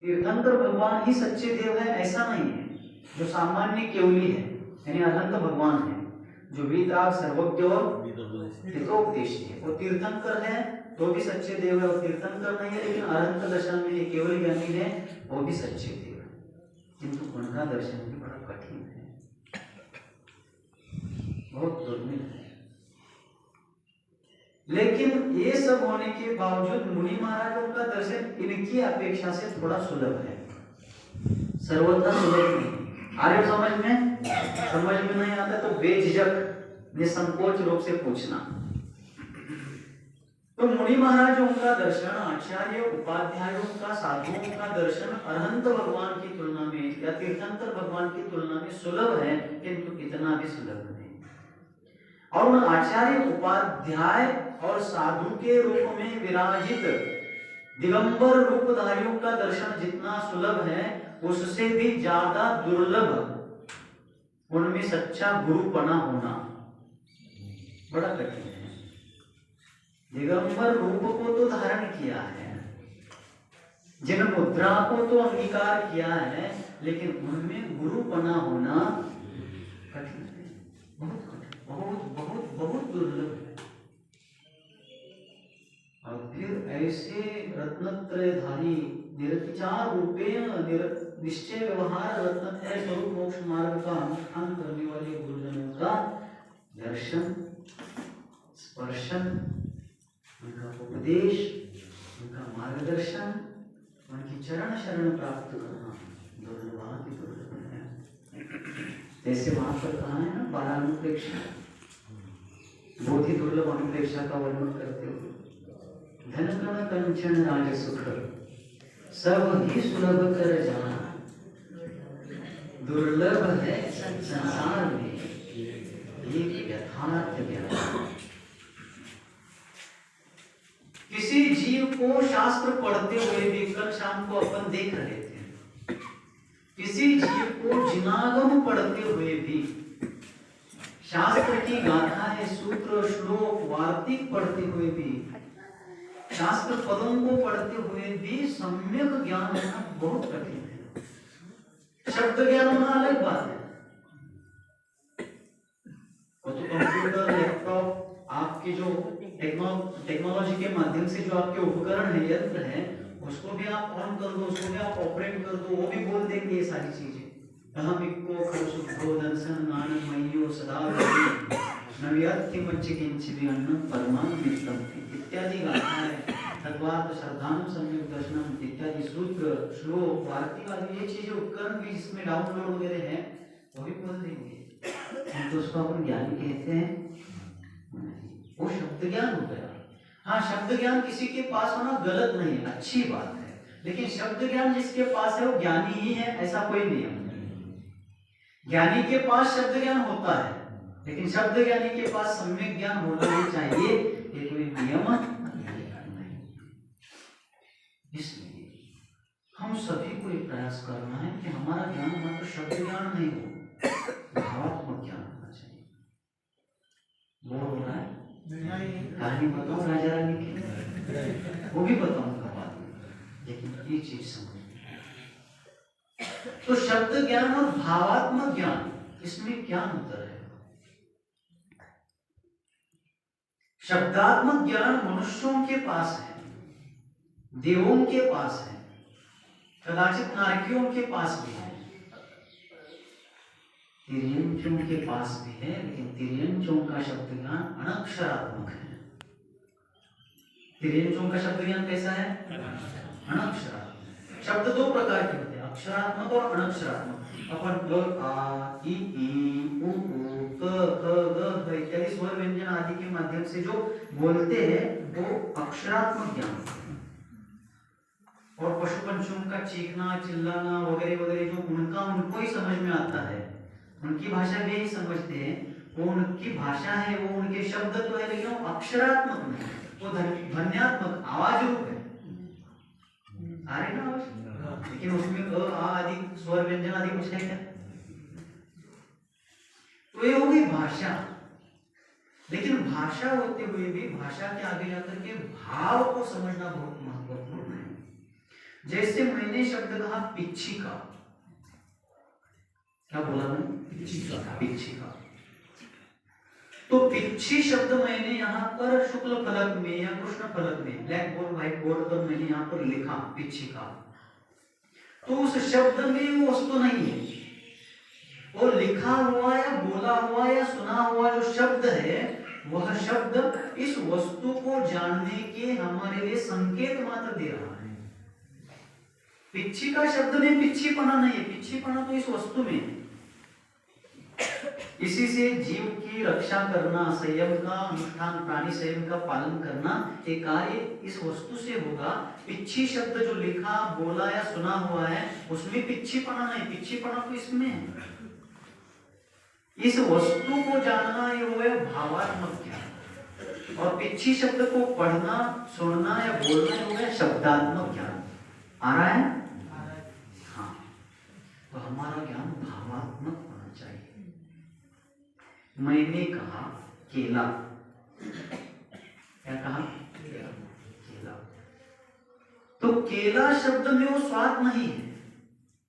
तीर्थंकर भगवान ही सच्चे देव है ऐसा नहीं है। जो सामान्य केवली है यानी अनंत भगवान है, जो वीतराग सर्वज्ञ और हितोपदेशी है, वो तीर्थंकर है तो भी सच्चे देव है। और तीर्थंकर नहीं है लेकिन अनंत दशा में ये केवल ज्ञानी है, वो भी सच्चे देव है। किंतु उनका दर्शन भी बड़ा कठिन है, बहुत दुर्मिल है। लेकिन ये सब होने के बावजूद मुनि महाराजों का दर्शन इनकी अपेक्षा से थोड़ा सुलभ है, सर्वथा सुलभ नहीं। आर्य समझ में नहीं आता तो बेझिझक निसंकोच रूप से पूछना। तो मुनि महाराजों का दर्शन, आचार्य उपाध्यायों का, साधुओं का दर्शन अनंत भगवान की तुलना में या तीर्थंकर भगवान की तुलना में सुलभ है, किंतु इतना भी सुलभ नहीं। और उन आचार्य उपाध्याय और साधु के रूप में विराजित दिगंबर रूपधारियों का दर्शन जितना सुलभ है, उससे भी ज्यादा दुर्लभ उनमें सच्चा गुरुपना होना बड़ा कठिन है। दिगंबर रूप को तो धारण किया है, जिन मुद्रा को तो अंगीकार किया है, लेकिन उनमें गुरुपना होना कठिन है, बहुत कठिन, बहुत बहुत बहुत दुर्लभ है। और फिर ऐसे रत्नत्रयधारी निरतिचार रूपेण निश्चय व्यवहार रत्नत्रय स्वरूप मोक्ष मार्ग का अनुष्ठान करने वाले गुरुजनों का दर्शन, स्पर्शन, उनका उपदेश, उनका मार्गदर्शन, उनकी चरण शरण प्राप्त करना दुर्लभाति दुर्लभ है। जैसे वहां पर कहा है ना, बालानुप्रेक्षा, बहुत ही दुर्लभ अनुप्रेक्षा का वर्णन करते हो। धन गण कंचन राज सुख सब ही सुलभ कर जाना, दुर्लभ है संसार में एक यथार्थ ज्ञान। किसी जीव को शास्त्र पढ़ते हुए भी, कल शाम को अपन देख रहे थे, किसी जीव को जिनागम पढ़ते हुए भी, शास्त्र की गाथाएं, सूत्र, श्लोक, वार्तिक पढ़ते हुए भी, शास्त्र पदों को पढ़ते हुए भी सम्यक ज्ञान होना बहुत कठिन है। शब्द ज्ञान होना अलग बात है। वो तो कंप्यूटर, लैपटॉप, आपकी जो टेक्नोलॉजी के माध्यम से जो आपके उपकरण है, यंत्र है, उसको भी आप ऑन कर दो, उसको भी आप ऑपरेट कर दो, वो भी बोल देंगे ये सारी चीजें। अहमिको खरसुद्धो दर्शन नानमय्यो सदा नव्यात्ति मच्चिकिंचिदि अन्न परमान्वितम इत्यादि गाथाएं, तद्वात श्रद्धानु सम्यक दर्शनम इत्यादि सूत्र, श्लोक, वार्तिक आदि ये चीजें उपकरण भी जिसमें डाउनलोड वगैरह है, वो भी बोल देंगे। तो उसको अपन ज्ञान कहते हैं नहीं, वो शब्द ज्ञान हो गया। हाँ, शब्द ज्ञान किसी के पास होना गलत नहीं है, अच्छी बात है, लेकिन शब्द ज्ञान जिसके पास है वो ज्ञानी ही है ऐसा कोई नियम नहीं। ज्ञानी के पास शब्द ज्ञान होता है, लेकिन शब्द ज्ञानी के पास सम्यक ज्ञान होना ही चाहिए, ये कोई नियम नहीं। इसलिए हम सभी को ये प्रयास करना है कि हमारा ज्ञान मात्र शब्द ज्ञान नहीं हो, भावात्मक ज्ञान होना चाहिए। वो हो रहा है कहानी बताऊं राजा रानी की, वो भी बताऊंगा बाद में, लेकिन ये चीज समझ। तो शब्द ज्ञान और भावात्मक ज्ञान, इसमें क्या अंतर है? शब्दात्मक ज्ञान मनुष्यों के पास है, देवों के पास है, कदाचित नारकियों के पास भी है, तिर्यंचों के पास भी है, लेकिन तिर्यंचों का शब्द ज्ञान अनक्षरात्मक है। तिर्यंचों का शब्द ज्ञान कैसा है? अनक्षरात्मक। शब्द दो प्रकार के होते हैं, अक्षरात्मक और अनक्षरात्मक। अपन आ, ई, उ, क, ख, ग इत्यादि स्वर व्यंजन आदि के माध्यम से जो बोलते हैं वो अक्षरात्मक ज्ञान होते हैं। और पशु पंछियों का चीखना, चिल्लाना वगैरह वगैरह जो उनको ही समझ में आता है, उनकी भाषा भी यही समझते हैं, वो उनकी भाषा है, वो उनके शब्द तो है, लेकिन वो अक्षरात्मक नहीं, वो ध्वन्यात्मक आवाज रूप है। आ रही ना आवाज? लेकिन उसमें अ, आ आदि स्वर व्यंजन आदि कुछ है क्या? तो ये हो गई भाषा। लेकिन भाषा होते हुए भी भाषा के आगे जाकर के भाव को समझना बहुत महत्वपूर्ण है। जैसे मैंने शब्द कहा पिच्छिका, क्या बोला मैं? पिच्छिका। तो पिच्छी शब्द मैंने यहाँ पर शुक्ल फलक में या कृष्ण फलक में, ब्लैक बोर्ड व्हाइट बोर्ड पर मैंने यहाँ पर लिखा पिच्छिका, तो उस शब्द में वो वस्तु नहीं है। वो लिखा हुआ या बोला हुआ या सुना हुआ जो शब्द है, वह शब्द इस वस्तु को जानने के हमारे लिए संकेत मात्र दे रहा है। पिच्छिका शब्द में पिच्छीपना नहीं है, पिच्छीपना तो इस वस्तु में है। इसी से जीव की रक्षा करना, संयम का अनुष्ठान, प्राणी संयम का पालन करना, एक कार्य इस वस्तु से होगा। पिच्छी शब्द जो लिखा बोला या सुना हुआ है, उसमें पिच्छीपना नहीं, पिच्छीपना तो इसमें है। इस वस्तु को जानना ये हुआ भावात्मक ज्ञान, और पिच्छी शब्द को पढ़ना, सुनना या बोलना ये हुआ शब्दात्मक ज्ञान। आ रहा है? हाँ, तो हमारा ज्ञान भावात्मक होना चाहिए। मैंने कहा केला, क्या कहा? केला। तो केला शब्द में वो स्वाद नहीं है,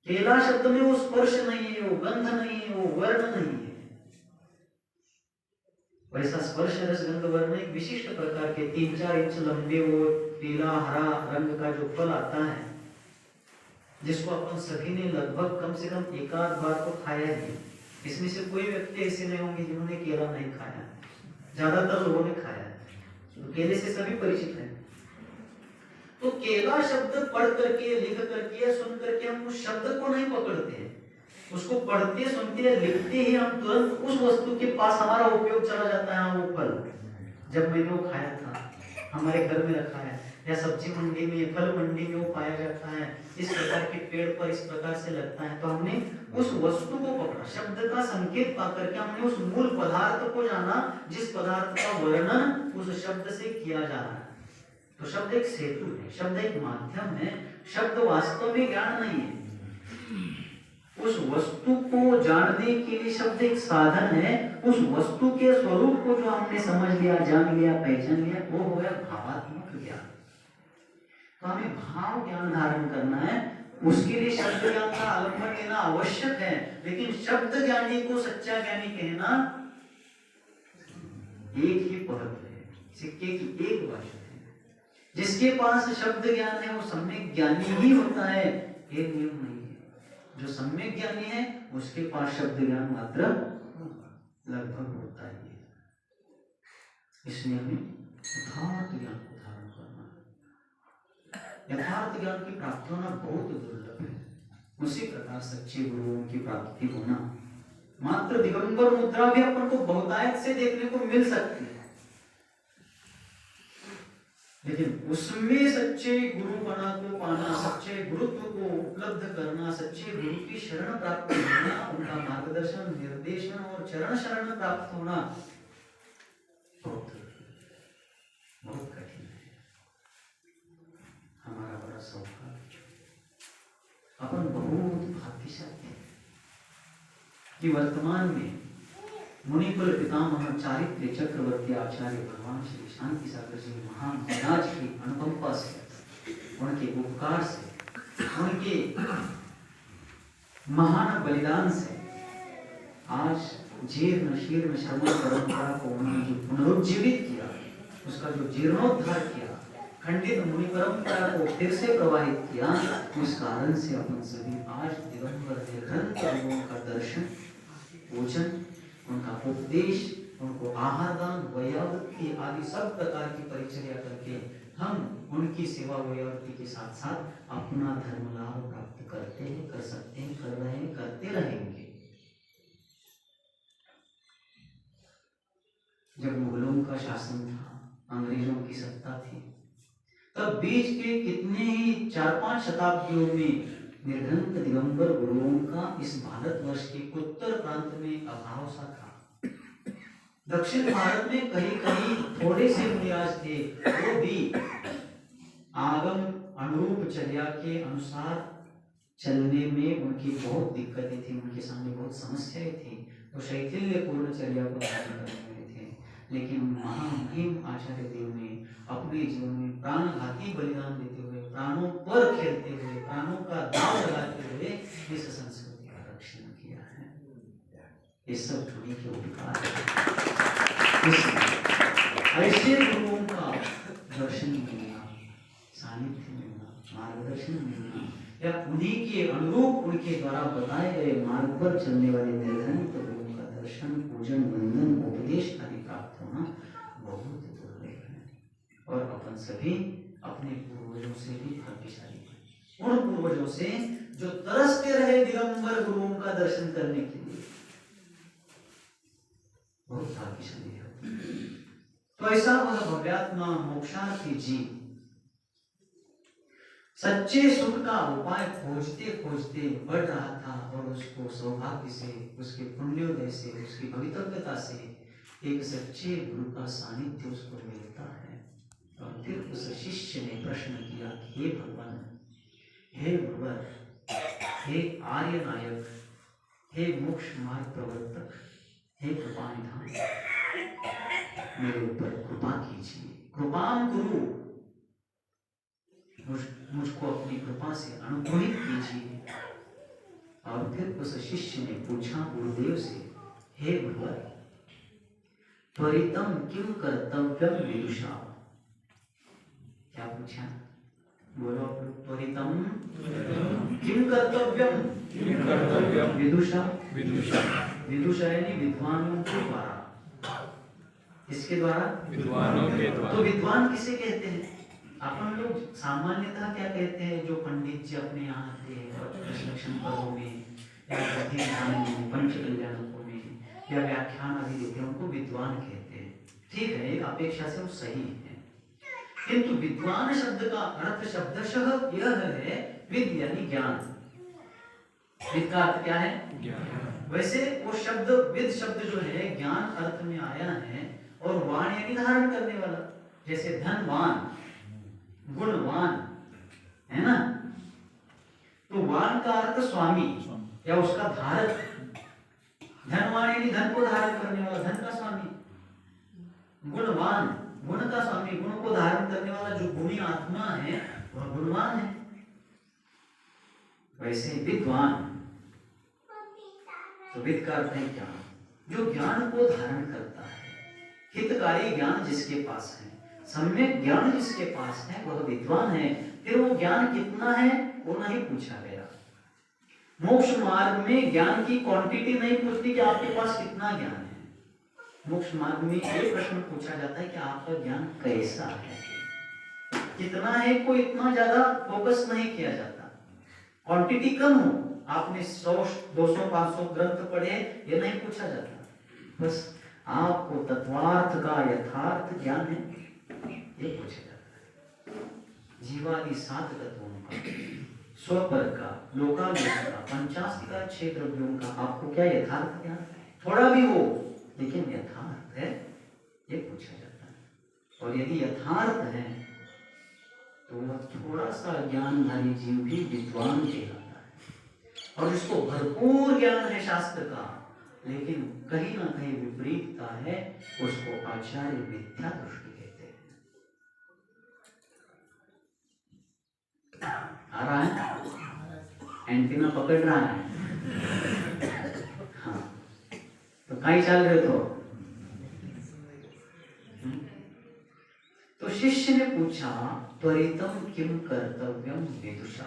केला शब्द में वो स्पर्श नहीं है, वो गंध नहीं है, वो वर्ण नहीं है। वैसा स्पर्श रस गंध वर्ण एक विशिष्ट प्रकार के 3-4 इंच लंबे वो पीला हरा रंग का जो फल आता है, जिसको अपन सभी ने लगभग कम से कम एक आध बार तो खाया है। इसमें से कोई व्यक्ति ऐसे नहीं होंगे जिन्होंने केला नहीं खाया, ज्यादातर लोगों ने खाया है, तो केले से सभी परिचित हैं। तो केला शब्द पढ़ करके, लिख करके, सुन करके हम उस शब्द को नहीं पकड़ते हैं, उसको पढ़ते, सुनते, लिखते ही हम तुरंत उस वस्तु के पास हमारा उपयोग चला जाता है। वो फल जब मैंने वो खाया था, हमारे घर में रखा है, या सब्जी मंडी में, फल मंडी में वो पाया जाता है, इस प्रकार के पेड़ पर इस प्रकार से लगता है, तो हमने उस वस्तु को पकड़ा, शब्द का संकेत पा करके हमने उस मूल पदार्थ को जाना, जिस पदार्थ का वर्णन उस शब्द से किया जा रहा है। तो शब्द एक सेतु है, शब्द एक माध्यम है, शब्द वास्तव में ज्ञान नहीं है। उस वस्तु को जानने के लिए शब्द एक साधन है। उस वस्तु के स्वरूप को जो हमने समझ लिया, जान लिया, पहचान लिया, वो हो गया भावात्मक ज्ञान। तो हमें भाव ज्ञान धारण करना है, उसके लिए शब्द ज्ञान का आलंबन लेना आवश्यक है। लेकिन शब्द ज्ञानी को सच्चा ज्ञानी कहना एक ही परत है, सिक्के की एक बात है। जिसके पास शब्द ज्ञान है वो सम्यक ज्ञानी ही होता है, ये नियम नहीं है। जो सम्यक ज्ञानी है उसके पास शब्द ज्ञान मात्र लगभग होता ही है। इसलिए हमें यथार्थ ज्ञान को धारण करना है। यथार्थ ज्ञान की प्राप्ति होना बहुत दुर्लभ है। उसी प्रकार सच्चे गुरुओं की प्राप्ति होना, मात्र दिगंबर मुद्रा भी अपन को बहुतायत से देखने को मिल सकती है, लेकिन उसमें सच्चे गुरुपना को पाना, सच्चे गुरुत्व को उपलब्ध करना, सच्चे गुरु की शरण प्राप्त होना, उनका मार्गदर्शन, निर्देशन और चरण शरण प्राप्त होना बहुत कठिन है। हमारा बड़ा सौभाग्य, अपन बहुत भाग्यशाली हैं कि वर्तमान में मुनिकुल पितामह चारित्र चक्रवर्ती आचार्य भगवान श्री शांति सागर जी महाराज की अनुकंपा से, उनके उपकार से, उनके महान बलिदान से आज जीर्ण शीर्ण शर्मा परंपरा को उन्होंने जो पुनरुज्जीवित किया, उसका जो जीर्णोद्धार किया, खंडित मुनि परंपरा को फिर से प्रवाहित किया, उस कारण से अपन सभी आज दिगंबर निर्धन का दर्शन, पूजन, उनका उपदेश, उनको आहारदान, वैयावृत्ति आदि सब प्रकार की परिचर्या करके हम उनकी सेवा वैयावृत्ति के साथ साथ अपना धर्म लाभ प्राप्त करते हैं, कर सकते हैं, कर रहे हैं, करते रहेंगे। जब मुगलों का शासन था, अंग्रेजों की सत्ता थी, तब बीच के कितने ही 4-5 शताब्दियों में निर्धन दिगंबर गुरुओं का इस भारतवर्ष के उत्तर प्रांत में अभाव सा था। दक्षिण भारत में कहीं कहीं थोड़े से मुनिराज थे, वो भी आगम अनुरूप चर्या के अनुसार चलने में उनकी बहुत दिक्कतें थी, उनके सामने बहुत समस्याएं थी, तो शैथिल्य पूर्ण चर्या को धारण करने वाले थे। लेकिन महामहिम आचार्य देव ने अपने जीवन में प्राणघाती बलिदान देते हुए प्राणों पर खेलते हुए, प्राणों का दाव लगाते हुए इस संस्कृति का रक्षण किया है। ये सब थोड़ी के उपकार है। ऐसे गुरुओं का दर्शन मिलना, सानिध्य मिलना, मार्गदर्शन मिलना, या उन्हीं के अनुरूप उनके द्वारा बताए गए मार्ग पर चलने वाले निर्धन गुरुओं का दर्शन, पूजन, वंदन, उपदेश आदि प्राप्त होना बहुत दुर्लभ है। और अपन सभी अपने पूर्वजों से भी भाग्यशाली हैं, उन पूर्वजों से जो तरसते रहे दिगंबर गुरुओं का दर्शन करने के लिए, बहुत भाग्यशाली है। तो ऐसा वह भव्यात्मा मोक्षार्थी जीव सच्चे सुख का उपाय खोजते खोजते बढ़ रहा था, और उसको सौभाग्य से, उसके पुण्योदय से, उसकी भवितव्यता से एक सच्चे गुरु का सानिध्य उसको मिलता है। और फिर उस शिष्य ने प्रश्न किया, हे भगवान, हे गुरुवर, हे आर्य नायक, हे मोक्ष मार्ग प्रवर्तक, हे कृपा निधान, मेरे ऊपर कृपा कीजिए, कृपाम गुरु, मुझको अपनी कृपा से अनुग्रहित कीजिए। और फिर उस शिष्य ने पूछा गुरुदेव से, हे गुरुवर, त्वरितम किम कर्तव्यम विदुषा? क्या पूछा? बोलो, त्वरितम किम कर्तव्यम विदुषा? विदुषा यानी विद्वानों के द्वारा। किसके द्वारा? विद्वानों के द्वारा। तो विद्वान किसे कहते हैं? अपन लोग सामान्यतः क्या कहते हैं? जो पंडित जी अपने यहाँ आते हैं और प्रश्न पर्वों में या में, पंच कल्याणकों में या व्याख्यान आदि देते हैं, उनको विद्वान कहते हैं। ठीक है, एक अपेक्षा से वो सही है, किंतु विद्वान शब्द का अर्थ शब्दशः यह है विद यानी ज्ञान। विद का अर्थ क्या है? ज्ञान। वैसे वो शब्द विद शब्द जो है ज्ञान अर्थ में आया है, और वाण यानी धारण करने वाला। जैसे धनवान, गुणवान, है ना? तो वान का अर्थ स्वामी या उसका धारक। धनवान यानी धन को धारण करने वाला, धन का स्वामी। गुणवान, गुण का स्वामी, गुण को धारण करने वाला जो गुणी आत्मा है वह गुणवान है। वैसे विद्वान, तो विद का अर्थ है ज्ञान, जो ज्ञान को धारण करता है। हितकारी ज्ञान जिसके पास है, सम्यक ज्ञान जिसके पास है, वह विद्वान है। फिर वो ज्ञान कितना है वो नहीं पूछा गया। मोक्ष मार्ग में ज्ञान की क्वांटिटी नहीं पूछती कि आपके पास कितना ज्ञान है। मोक्ष मार्ग में एक प्रश्न पूछा जाता है कि आपका ज्ञान कैसा है, कितना है, कोई इतना ज्यादा फोकस नहीं किया जाता। क्वांटिटी कम हो, आपने 100, 200, 500 ग्रंथ पढ़े, ये नहीं पूछा जाता। बस आपको तत्वार्थ का यथार्थ ज्ञान है, ये पूछा जाता है। जीवादि 7 तत्वों का, स्वपर का, लोकालोक का, पंचास्ति का, 6 द्रव्यों का आपको क्या यथार्थ ज्ञान? थोड़ा भी हो लेकिन यथार्थ है, ये पूछा जाता है। और यदि यथार्थ है तो वह थोड़ा सा ज्ञानधारी जीव भी विद्वान कहलाता है। और जिसको भरपूर ज्ञान है शास्त्र का, लेकिन कहीं ना कहीं विपरीतता है, उसको आचार्य मिथ्या दृष्टि कहते हैं। आ रहा है? एंटीना पकड़ रहा है? हाँ, तो कहीं चल रहे तो शिष्य ने पूछा, त्वरितम किम कर्तव्यम विदुषा?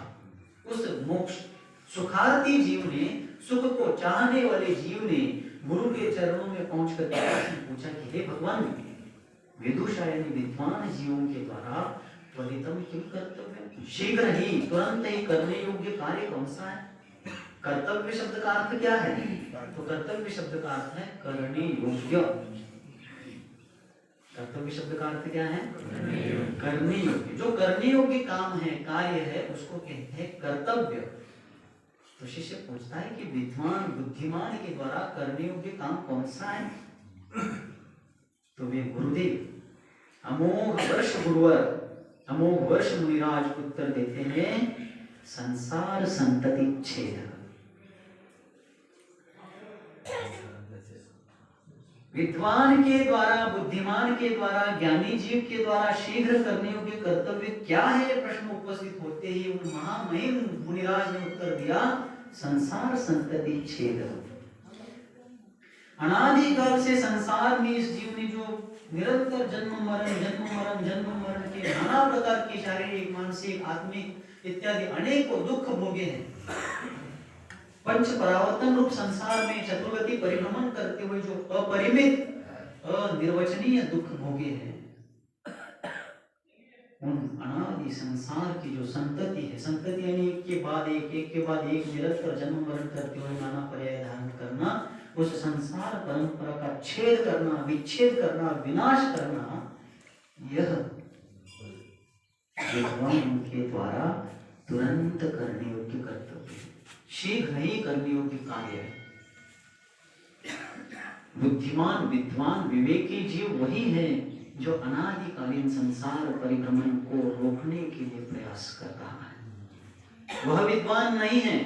उस मोक्ष सुखार्थी जीव ने, सुख को चाहने वाले जीव ने गुरु के चरणों में पहुंचकर प्रश्न पूछा कि हे भगवान, विदुषा यानी विद्वान जीवों के द्वारा त्वरितम किम कर्तव्य, शीघ्र ही, तुरंत ही करने योग्य कार्य कौन सा है? कर्तव्य शब्द का अर्थ क्या है? तो कर्तव्य शब्द का अर्थ है करने योग्य। कर्तव्य शब्द का अर्थ क्या है? करने योग्य। जो करने योग्य काम है, कार्य है, उसको कहते हैं कर्तव्य। तो शिष्य पूछता है कि विद्वान बुद्धिमान के द्वारा करने योग्य काम कौन सा है? तो वे गुरुदेव अमोघ वर्ष गुरुवर, अमोघ वर्ष मुनिराज उत्तर देते हैं, संसार संतति छेद। विद्वान के द्वारा, बुद्धिमान के द्वारा, ज्ञानी जीव के द्वारा शीघ्र करने योग्य कर्तव्य क्या है, ये प्रश्न उपस्थित होते ही उन महामहिम मुनिराज ने उत्तर दिया, संसार संतति छेद। अनादिकाल से संसार में इस जीव ने जो निरंतर जन्म मरण के नाना प्रकार के शारीरिक, मानसिक, आत्मिक इत्यादि अनेकों दुख भोगे हैं। पंच परावर्तन रूप संसार में चतुर्गति परिभ्रमण करते हुए जो अपरिमित अनिर्वचनीय दुख भोगे हैं, उन अनादि संसार की जो संतति है, संतति यानी एक के बाद एक निरंतर जन्म मरण करते हुए नाना पर्याय धारण करना, उस संसार परंपरा का छेद करना, विच्छेद करना, विनाश करना, यह विद्वान के द्वारा तुरंत करने योग्य कर्तव्य है, शीघ्र ही करने योग्य कार्य है। बुद्धिमान, विद्वान, विवेकी जीव वही है जो अनादिकालीन संसार परिभ्रमण को रोकने के लिए प्रयास कर रहा है। वह विद्वान नहीं है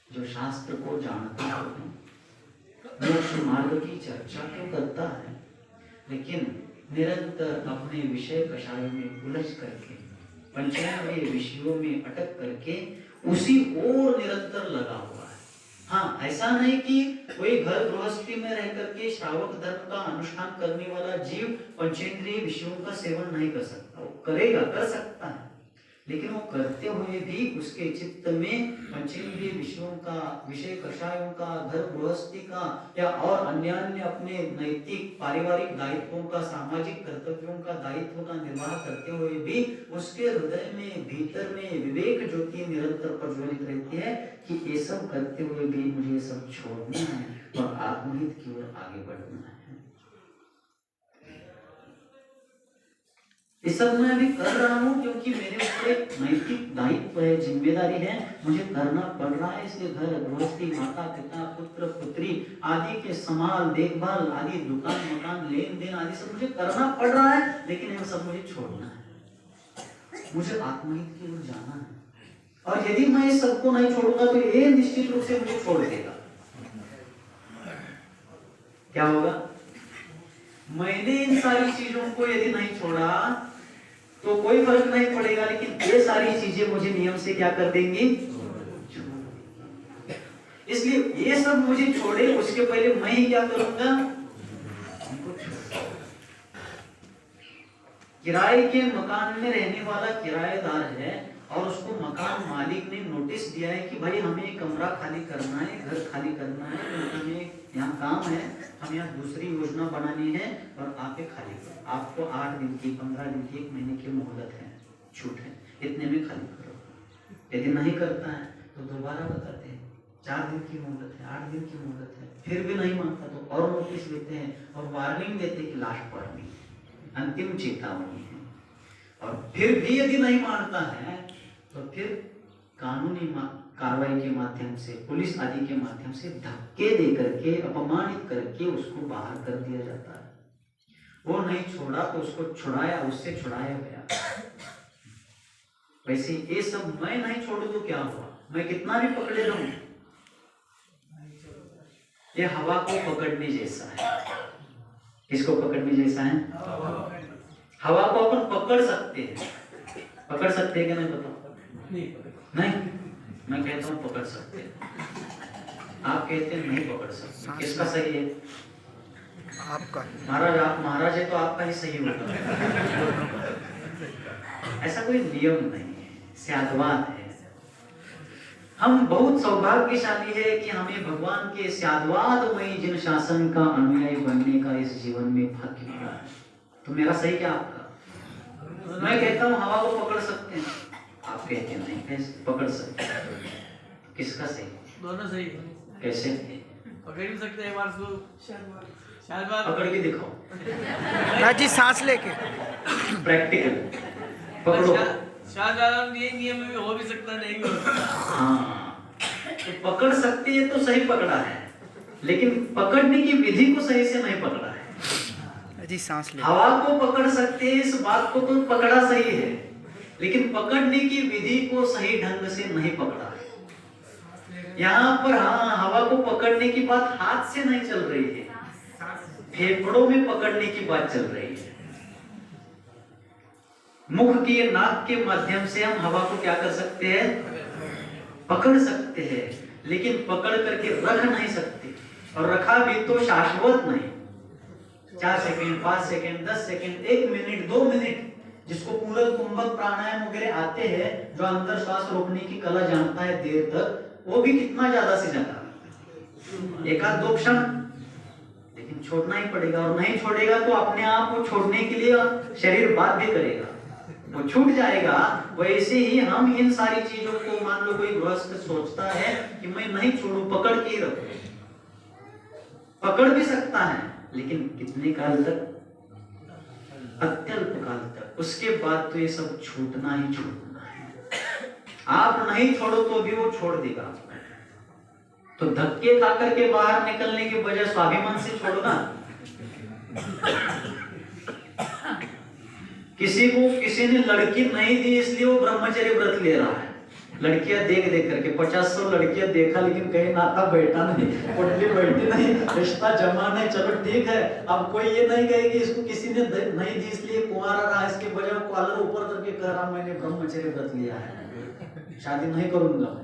जो शास्त्र को जानता है, मोक्ष मार्ग की चर्चा तो करता है, लेकिन निरंतर अपने विषय कषायों में उलझ करके, पंचेंद्रिय विषयों में अटक करके उसी ओर निरंतर लगा हुआ है। हाँ, ऐसा नहीं कि कोई घर गृहस्थी में रह करके श्रावक धर्म का अनुष्ठान करने वाला जीव पंचेंद्रिय विषयों का सेवन नहीं कर सकता, वो करेगा, कर सकता है, लेकिन वो करते हुए भी उसके चित्त में पंचेंद्रिय विषयों का, विषय कषायों का, घर गृहस्थी का या और अन्य अपने नैतिक पारिवारिक दायित्वों का, सामाजिक कर्तव्यों का दायित्व का निर्वाह करते हुए भी उसके हृदय में, भीतर में विवेक ज्योति निरंतर प्रज्वलित रहती है कि ये सब करते हुए भी मुझे सब छोड़ना है और आत्महित की ओर आगे बढ़ना है। इस सब मैं अभी कर रहा हूँ क्योंकि मेरे ऊपर एक नैतिक दायित्व है, जिम्मेदारी है, मुझे करना पड़ रहा है। इसलिए घर गृहस्थी, माता पिता, पुत्र पुत्री आदि के संभाल, देखभाल आदि, दुकान मकान, लेन देन आदि सब मुझे करना पड़ रहा है, लेकिन यह सब मुझे छोड़ना है, मुझे आत्महित की ओर जाना है। और यदि मैं इस सबको नहीं छोड़ूंगा तो ये निश्चित रूप से मुझे छोड़ देगा। क्या होगा? मैंने इन सारी चीजों को यदि नहीं छोड़ा तो कोई फर्क नहीं पड़ेगा, लेकिन ये सारी चीजें मुझे नियम से क्या कर देंगी? इसलिए ये सब मुझे छोड़े, उसके पहले मैं ही क्या करूंगा? किराए के मकान में रहने वाला किराएदार है और उसको मकान मालिक ने नोटिस दिया है कि भाई हमें कमरा खाली करना है, घर खाली करना है, हमें यहाँ काम है, हम यहाँ दूसरी योजना बनानी है और आप खाली करो। आपको 8 दिन की, 15 दिन की, 1 महीने की मोहलत है, छूट है, इतने में खाली करो। यदि नहीं करता है तो दोबारा बताते हैं 4 दिन की मोहलत है, 8 दिन की मोहलत है, फिर भी नहीं मानता तो और नोटिस देते हैं और वार्निंग देते हैं कि लास्ट वार्निंग, अंतिम चेतावनी है। और फिर भी यदि नहीं मानता है तो फिर कानूनी कार्रवाई के माध्यम से, पुलिस आदि के माध्यम से धक्के दे करके, अपमानित करके उसको बाहर कर दिया जाता है। वो नहीं छोड़ा तो उसको छुड़ाया, उससे छुड़ाया गया। वैसे ये सब मैं नहीं छोड़ू तो क्या हुआ? मैं कितना भी पकड़े रहूं, ये हवा को पकड़ने जैसा है। किसको पकड़ने जैसा है? हवा को अपन पकड़ सकते हैं, पकड़ सकते हैं कि नहीं? बताओ। नहीं, मैं कहता हूँ पकड़ सकते हैं, आप कहते हैं नहीं पकड़ सकते। किसका सही है? आपका। महाराज, आप महाराज है तो आपका ही सही होगा। ऐसा कोई नियम नहीं है, स्याद्वाद है। हम बहुत सौभाग्यशाली है कि हमें भगवान के स्याद्वादमयी जिन शासन का अनुयायी बनने का इस जीवन में भाग्य मिला है। तो मेरा सही क्या आपका? मैं कहता हूँ हवा को पकड़ सकते हैं, आप कहते हैं नहीं कैसे पकड़ सकते। किसका सही? दोनों सही। कैसे? पकड़ भी सकते हैं, बार पकड़ के दिखाओ राजी, सांस लेके प्रैक्टिकल पकड़ो। ये नियम में हो भी सकता, नहीं भी हो सकता। हाँ, तो पकड़ सकते हैं तो सही पकड़ा है, लेकिन पकड़ने की विधि को सही से नहीं पकड़ा है। जी, सांस ले। हवा को पकड़ सकते हैं, इस बात को तो पकड़ा सही है, लेकिन पकड़ने की विधि को सही ढंग से नहीं पकड़ा है। यहाँ पर हाँ, हवा को पकड़ने की बात हाथ से नहीं चल रही है, फेफड़ों में पकड़ने की बात चल रही है। मुख के नाक के माध्यम से हम हवा को क्या कर सकते हैं, पकड़ सकते हैं, लेकिन पकड़ करके रख नहीं सकते, और रखा भी तो शाश्वत नहीं। 4 second, 5 second, 10 second, 1 minute, 2 minute, जिसको पूरक कुंभक प्राणायाम वगैरह आते हैं, जो अंदर श्वास रोकने की कला जानता है देर तक, वो भी कितना ज्यादा से ज्यादा 1-2 क्षण, लेकिन छोड़ना ही पड़ेगा। और नहीं छोड़ेगा तो अपने आप को छोड़ने के लिए शरीर बाध्य करेगा, वो छूट जाएगा। वैसे ही हम इन सारी चीजों को, मान लो कोई गृहस्थ सोचता है कि मैं नहीं छोड़ू, पकड़ के ही रखूं, पकड़ भी सकता है, लेकिन कितने काल तक, अत्यल्प काल तक। उसके बाद तो ये सब छूटना ही छूटना है। आप नहीं छोड़ो तो भी वो छोड़ देगा। तो धक्के खा करके बाहर निकलने के बजाय स्वाभिमान से छोड़ो ना। किसी को किसी ने लड़की नहीं दी इसलिए वो ब्रह्मचर्य व्रत ले रहा है। लड़कियां देख देख करके 50-100 लड़कियां देखा, लेकिन कहीं नाता बैठा नहीं, कुंडली बैठी नहीं, रिश्ता जमा नहीं। चलो ठीक है, अब कोई ये नहीं कहे कि इसको किसी ने नहीं दी इसलिए कुंवारा रहा, इसके बजाय कॉलर ऊपर करके कह रहा मैंने ब्रह्मचर्य व्रत लिया है, शादी नहीं करूंगा।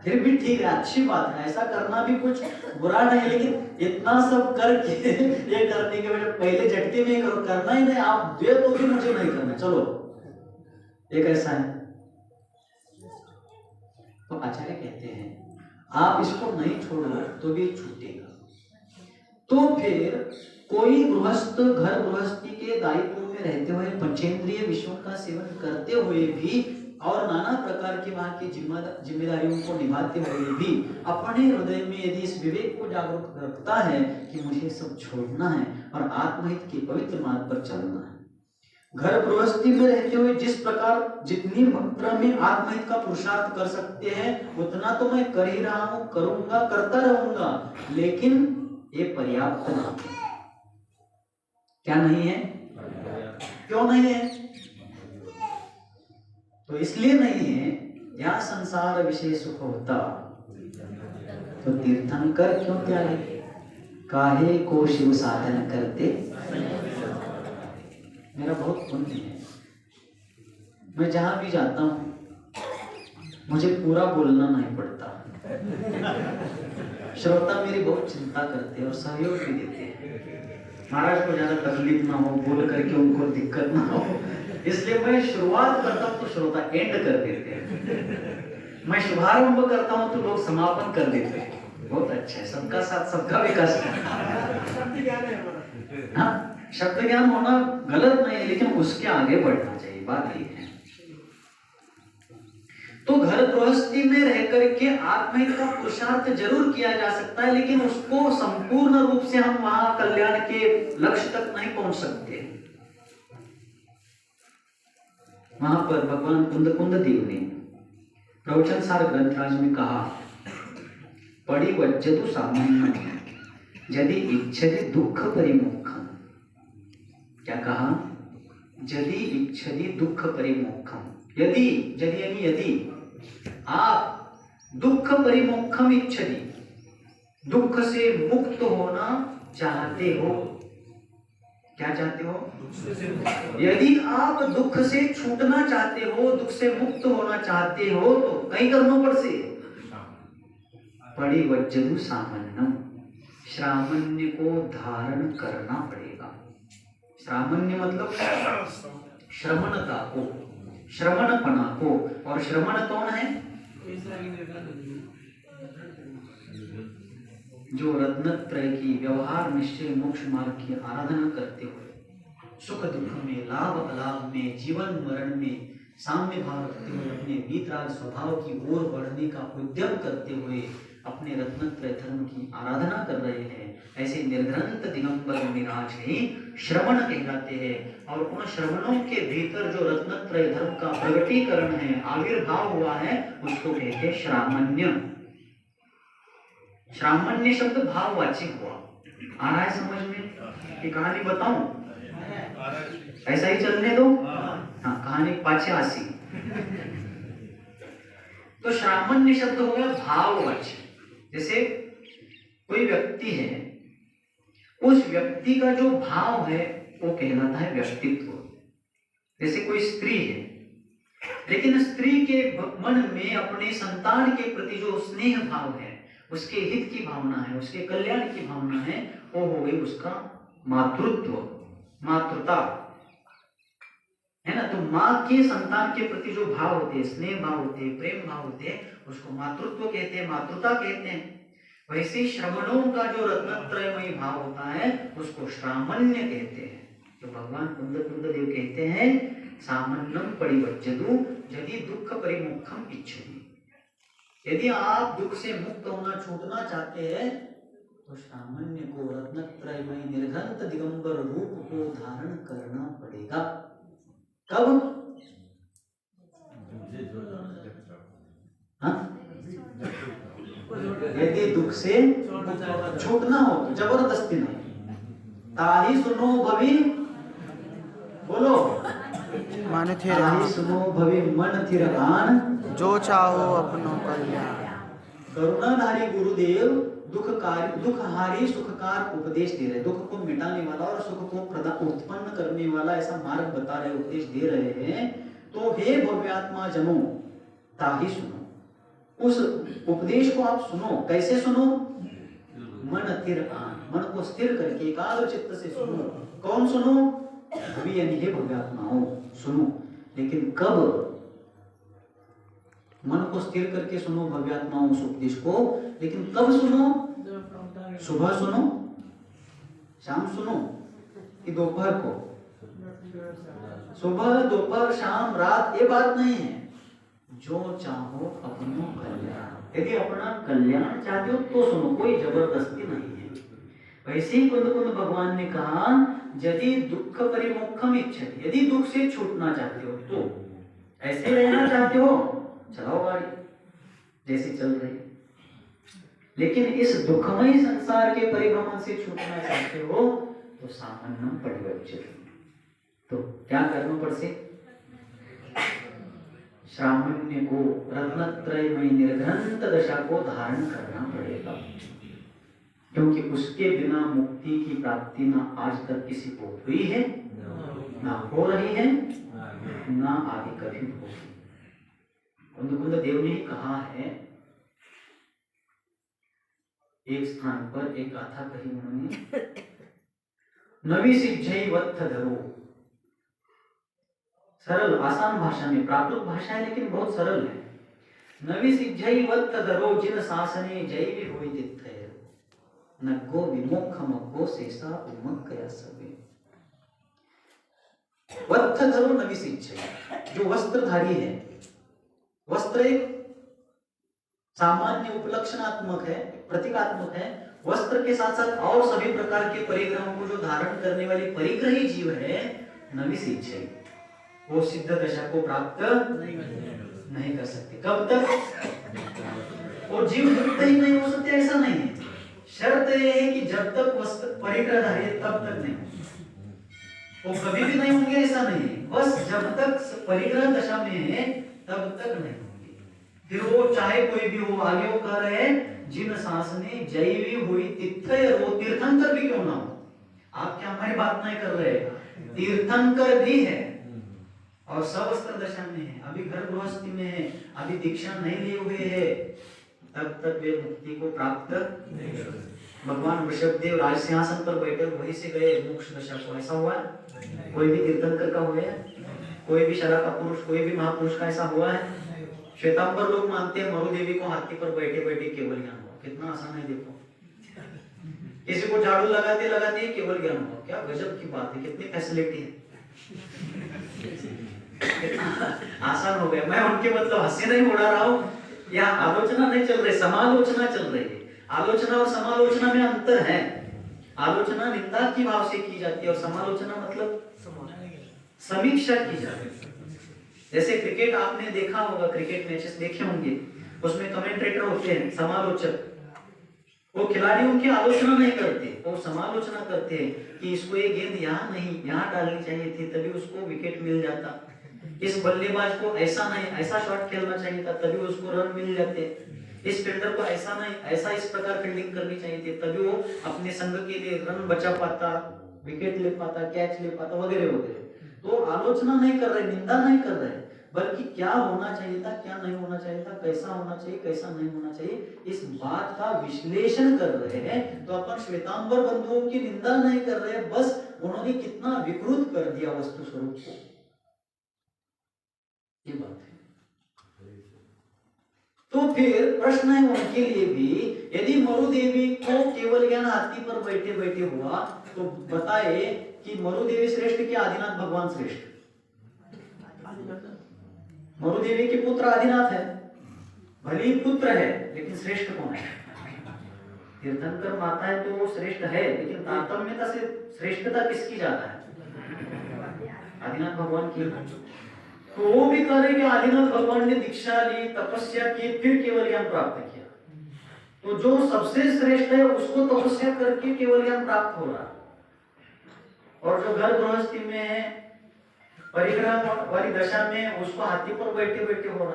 फिर भी ठीक है, अच्छी बात है, ऐसा करना भी कुछ बुरा नहीं, लेकिन इतना सब करके ये करने के बजाय पहले झटके में करो, करना ही नहीं। आप दे तो भी मुझे नहीं करना, चलो एक ऐसा है। तो आचार्य कहते हैं आप इसको नहीं छोड़ो तो भी छूटेगा। तो फिर कोई गृहस्थ घर गृहस्थी के दायित्व में रहते हुए पंचेंद्रिय विषयों का सेवन करते हुए भी और नाना प्रकार की वहां की जिम्मेदारियों को निभाते हुए भी अपने हृदय में यदि इस विवेक को जागरूक रखता है कि मुझे सब छोड़ना है और आत्महित के पवित्र मार्ग पर चलना है, घर गृहस्थी में रहते हुए जिस प्रकार जितनी मात्रा में आत्महित का पुरुषार्थ कर सकते हैं उतना तो मैं कर ही रहा हूं, करूंगा, करता रहूंगा, लेकिन ये पर्याप्त नहीं। क्या नहीं है? क्यों नहीं है? तो इसलिए नहीं है, या संसार विषय सुख होता तो तीर्थंकर क्यों त्यागे, काहे को शिव साधन करते। मेरा बहुत पुण्य है, मैं जहां भी जाता हूं मुझे पूरा बोलना नहीं पड़ता। श्रोता मेरी बहुत चिंता करते हैं और सहयोग भी देते हैं, महाराज को ज्यादा तकलीफ ना हो, बोल करके उनको दिक्कत ना हो, इसलिए मैं शुरुआत करता हूं तो श्रोता एंड कर देते हैं, मैं शुभारंभ करता हूं तो लोग समापन कर देते हैं। बहुत अच्छा है, सबका साथ सबका विकास। हाँ, शब्द ज्ञान होना गलत नहीं, लेकिन उसके आगे बढ़ना चाहिए, बात ये है। तो घर गृहस्थी में रह करके आत्महित का पुरुषार्थ जरूर किया जा सकता है, लेकिन उसको संपूर्ण रूप से हम वहां कल्याण के लक्ष्य तक नहीं पहुंच सकते। वहां पर भगवान कुंद देव ने प्रवचन सार ग्रंथराज में कहा, पड़ी वज्जतु सामान्य यदि इच्छति दुख परिमुखम। क्या कहा? यदि इच्छति दुख परिमुखम। यदि यदि आप दुख परिमुखम इच्छति, दुख से मुक्त होना चाहते हो। क्या चाहते हो? यदि आप दुख से छूटना चाहते हो, दुख से मुक्त होना चाहते हो, तो कहीं करना पड़से पड़ी वज्जतु सामान्यम, श्रामण्य को धारण करना पड़ेगा। श्रामण्य मतलब श्रमणता को, श्रमणपना को। और श्रमण कौन है? जो रत्नत्रय की व्यवहार निश्चय मोक्ष मार्ग की आराधना करते हुए सुख दुख में, लाभ अलाभ में, जीवन मरण में साम्य भाव रखते हुए अपने वीतराग स्वभाव की ओर बढ़ने का उद्यम करते हुए अपने रत्नत्रय धर्म की आराधना कर रहे हैं, ऐसे निर्ग्रंथ दिगंबर निराज ही श्रवण कहलाते हैं। और उन श्रवणों के भीतर जो रत्नत्रय धर्म का प्रगटीकरण है, आविर्भाव हुआ है, उसको कहते हैं श्रामण्य। श्रामण्य शब्द भाववाची हुआ। आ रहा है समझ में? ये कहानी बताऊं? ऐसा ही चलने दो। हाँ, कहानी पाछे आसी। तो श्रामण्य शब्द हो गया भाववाची। जैसे कोई व्यक्ति है, उस व्यक्ति का जो भाव है वो कहलाता है व्यक्तित्व। जैसे कोई स्त्री है, लेकिन स्त्री के मन में अपने संतान के प्रति जो स्नेह भाव है, उसके हित की भावना है, उसके कल्याण की भावना है, वो हो गई उसका मातृत्व, मातृता, है ना। तो माँ के संतान के प्रति जो भाव होते हैं, स्नेह भाव होते हैं, प्रेम भाव होते हैं, उसको मातृत्व कहते हैं, मातृता कहते हैं। वैसे श्रमणों का जो रत्नत्रयमयी भाव होता है उसको श्रामण्य कहते हैं। तो भगवान कुंद देव कहते हैं सामन्यम परिवज्जतु यदि दुख परिमुखम इच्छति। यदि आप दुख से मुक्त होना, छूटना चाहते हैं तो सामान्य को रत्नत्रयमयी निर्घंत दिगंबर रूप को धारण करना पड़ेगा। कब? यदि दुख से छूटना हो तो, जबरदस्ती नहीं। ताही सुनो भवी, बोलो, मन थिर ताही सुनो भवी मन थिर आन, जो चाहो अपनो कल्याण। करुणाधारी गुरुदेव दुखहारी सुखकार उपदेश दे रहे, दुख को मिटाने वाला और सुख को उत्पन्न करने वाला ऐसा मार्ग बता रहे, उपदेश दे रहे हैं। तो हे भव्यात्मा जनों, ताही सुनो, उस उपदेश को आप सुनो। कैसे सुनो? मन स्थिर आन, मन को स्थिर करके एकाग्र चित्त से सुनो। कौन सुनो? अभी यानी हे भव्यात्माओं सुनो। लेकिन कब? मन को स्थिर करके सुनो भव्यात्माओं उस उपदेश को, लेकिन कब सुनो? सुबह सुनो, शाम सुनो कि दोपहर को? सुबह, दोपहर, शाम, रात, ये बात नहीं है। जो चाहो अपनो कल्याण, यदि अपना कल्याण चाहते हो तो सुनो, कोई जबरदस्ती नहीं है। वैसे ही कुंद भगवान ने कहा यदि दुख परिमुखम इच्छति, यदि दुख से छूटना चाहते हो तो, ऐसे रहना चाहते हो चलाओ गाड़ी जैसे चल रही, लेकिन इस दुखमय संसार के परिभ्रमण से छूटना चाहते हो तो सामान्यम परिवर्जित, तो क्या करना पड़से? श्रामण्य को, रत्नत्रयमयी निर्घंत दशा को धारण करना पड़ेगा, क्योंकि उसके बिना मुक्ति की प्राप्ति ना आज तक किसी को हुई है, ना हो रही है, ना आगे कभी होगी। कुंद देव ने कहा है, एक स्थान पर एक गाथा कही उन्होंने, नवी सिज्जई वत्थ धरो, सरल आसान भाषा में, प्राकृत भाषा है लेकिन बहुत सरल है। नवी सिज्जई वत्थ धरो जिन शासने जय भी होई तिथय, नग्गो विमुख मग्गो शेषा उमक कया सबे। वत्थ धरो नवी सिज्जई, जो वस्त्रधारी है, वस्त्र एक सामान्य उपलक्षणात्मक है, प्रतीकात्मक है। वस्त्र के साथ साथ और सभी प्रकार के परिग्रहों को जो धारण करने वाली परिग्रही जीव है, नवी सिज्जई, वो सिद्ध दशा को प्राप्त नहीं कर सकते। कब तक? वो जीव मुक्त ही नहीं हो सकते ऐसा नहीं है। शर्त यह है कि जब तक वस्त्र परिग्रहधारी है तब तक नहीं, वो कभी भी नहीं होंगे ऐसा नहीं है। बस जब तक परिग्रह दशा में है तब तक नहीं होंगे। फिर वो चाहे कोई भी हो, आगे वो कह रहे हैं जिन शासने जैवी हुई तिथय, वो तीर्थंकर भी क्यों ना हो। आप क्या हमारी बात नहीं कर रहे? तीर्थंकर भी है और सवस्त्र दशा में है, अभी घर गृहस्थी में है, अभी दीक्षा नहीं लिए हुए है, तब तक वे मुक्ति को प्राप्त नहीं कर सकते। भगवान वृषभदेव राज सिंहासन पर बैठे वहीं से गए मोक्ष दशा को, ऐसा हुआ है? कोई भी तीर्थंकर का हुआ है? कोई भी शरा का पुरुष, कोई भी महापुरुष का ऐसा हुआ है? श्वेतांबर लोग मानते हैं मरु देवी को हाथी पर बैठे बैठे केवल ज्ञान हुआ। कितना आसान है देखो, किसी को झाड़ू लगाते लगाते केवल ज्ञान हुआ। क्या गजब की बात है, कितनी फैसिलिटी है, आसान हो गया। मैं उनके मतलब हंसी नहीं उड़ा रहा हूँ, यहाँ आलोचना नहीं चल रही, समालोचना चल रही है। आलोचना और समालोचना में अंतर है। आलोचना निंदा की भाव से की जाती है और समालोचना मतलब समीक्षा की जाती है। जैसे क्रिकेट आपने देखा होगा, क्रिकेट मैचेस देखे होंगे, उसमें कमेंटेटर होते हैं, समालोचक। वो खिलाड़ियों की आलोचना नहीं करते, वो समालोचना करते हैं कि इसको ये गेंद यहाँ नहीं, यहाँ डालनी चाहिए थी, तभी उसको विकेट मिल जाता। इस बल्लेबाज को ऐसा नहीं, ऐसा शॉट खेलना चाहिए था, तभी उसको रन मिल जाते। इस फील्डर को ऐसा नहीं, ऐसा इस प्रकार फील्डिंग करनी चाहिए थी, तभी वो अपने संघ के लिए रन बचा पाता, विकेट ले पाता, कैच ले पाता वगैरह वगैरह। तो आलोचना नहीं कर रहे, निंदा नहीं कर रहे, बल्कि क्या होना चाहिए था, क्या नहीं होना चाहिए था, कैसा होना चाहिए, कैसा नहीं होना चाहिए, इस बात का विश्लेषण कर रहे हैं। तो अपन श्वेतांबर बंधुओं की निंदा नहीं कर रहे, बस उन्होंने कितना विकृत कर दिया वस्तु स्वरूप को, ये बात है। तो फिर प्रश्न है उनके लिए भी, यदि मरुदेवी को केवल ज्ञान हाथी पर बैठे बैठे हुआ, तो बताए कि मरुदेवी श्रेष्ठ कि आदिनाथ भगवान श्रेष्ठ? मरुदेवी के पुत्र आदिनाथ है, भले ही पुत्र है, लेकिन श्रेष्ठ कौन है? तीर्थंकर माता है तो वो श्रेष्ठ है, लेकिन तारतम्यता से श्रेष्ठता किसकी ज्यादा है? आदिनाथ भगवान की। तो वो भी कह रहे कि आदिनाथ भगवान ने दीक्षा ली, तपस्या की, फिर केवल ज्ञान प्राप्त किया। तो जो सबसे श्रेष्ठ है उसको तपस्या करके केवल ज्ञान प्राप्त हो रहा, और जो घर गृहस्थी में है, परिग्रह वाली दशा में, उसको हाथी पर बैठे बैठे हो रहा।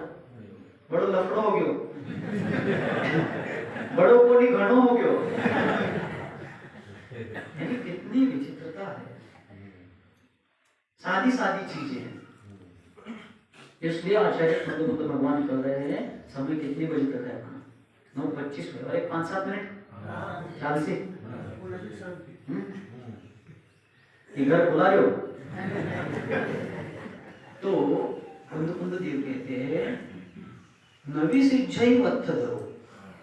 बड़ो लफड़ो हो गयो, बड़ो कोनी घणो हो गयो। यानी कितनी विचित्रता है, सादी सादी चीजें हैं। इसलिए आचार्य बुद्ध भगवान कर रहे हैं, समय कितने बजे तक है? 9:25 हुए, और 5-7 मिनट चाल से घर बुला रहे हो। तो कुंद देव कहते हैं, नवी सिद्धि वत्थधरो,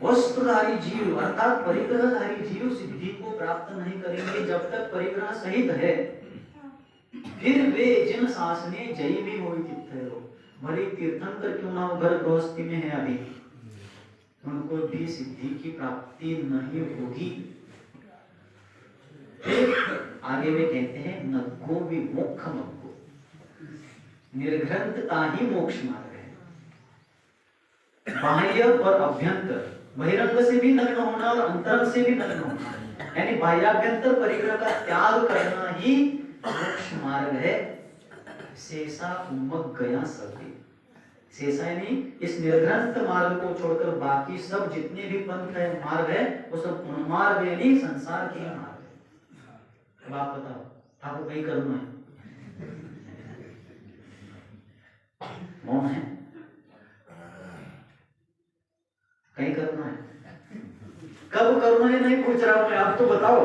वस्त्रधारी जीव अर्थात परिग्रहधारी जीव सिद्धि को प्राप्त नहीं करेंगे जब तक परिग्रह सहित है। फिर वे जिन शासने जयी भी हो चित्त, भले तीर्थंकर क्यों ना हो, घर गृहस्थी में है अभी, उनको भी सिद्धि की प्राप्ति नहीं होगी। आगे वे कहते हैं, नग्गो विमोक्ष मग्गो, निर्घ्रंथता ही मोक्ष मार्ग है। बाह्य और अभ्यंतर, बहिरंग से भी नग्न होना और अंतरंग से भी नग्न होना, यानी बाह्याभ्यंतर परिग्रह का त्याग करना ही मोक्ष मार्ग है। शेषा उमग गया सभी, शेषा यानी इस निर्घ्रंथ मार्ग को छोड़कर बाकी सब जितने भी पंथ है, मार्ग है, वो सब उन्मार्ग यानी संसार के मार्ग है। अब आप बताओ, आपको कहीं करना है? मौन है, कहीं करना है? कब करना है नहीं पूछ रहा हूं मैं, आप तो बताओ।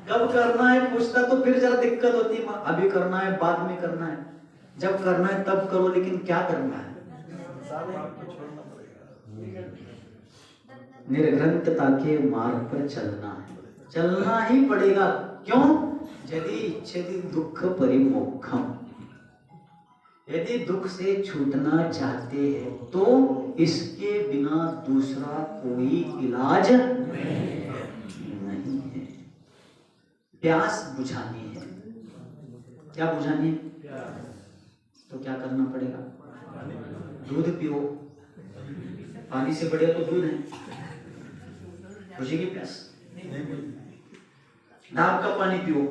कब करना है पूछता तो फिर जरा दिक्कत होती है, अभी करना है, बाद में करना है। जब करना है तब करो, लेकिन क्या करना है? निर्घ्रंथता के मार्ग पर चलना है, चलना ही पड़ेगा। क्यों? यदि इच्छति दुख परिमोक्षम, यदि दुख से छूटना चाहते हैं तो इसके बिना दूसरा कोई इलाज नहीं है। प्यास बुझानी है, क्या बुझानी है? तो क्या करना पड़ेगा? दूध पियो, पानी से बढ़िया तो दूध है। बुझेगी प्यास? ढाक का पानी पियो,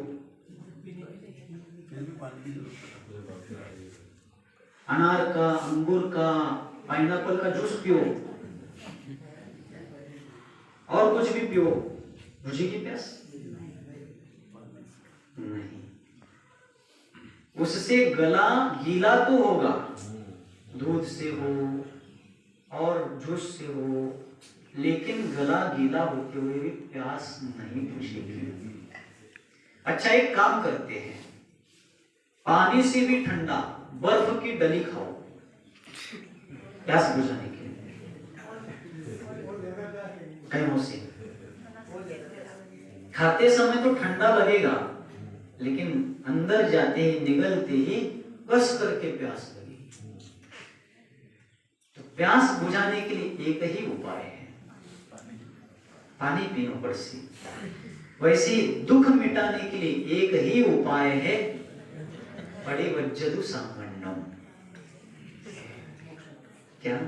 अनार का, अंगूर का, पाइनएप्पल का जूस पियो, और कुछ भी पियो, बुझेगी प्यास? नहीं। उससे गला गीला तो होगा, दूध से हो और जूस से हो, लेकिन गला गीला होते हुए भी प्यास नहीं बुझेगी। अच्छा, एक काम करते हैं, पानी से भी ठंडा बर्फ की डली खाओ, प्यास बुझाने के लिए। कहीं से खाते समय तो ठंडा लगेगा, लेकिन अंदर जाते ही, निगलते ही बस करके प्यास लगेगी। तो प्यास बुझाने के लिए एक ही उपाय है, पानी पीनो पड़सी। वैसे दुख मिटाने के लिए एक ही उपाय है, बड़े वज्जदु सामान्यम। क्या?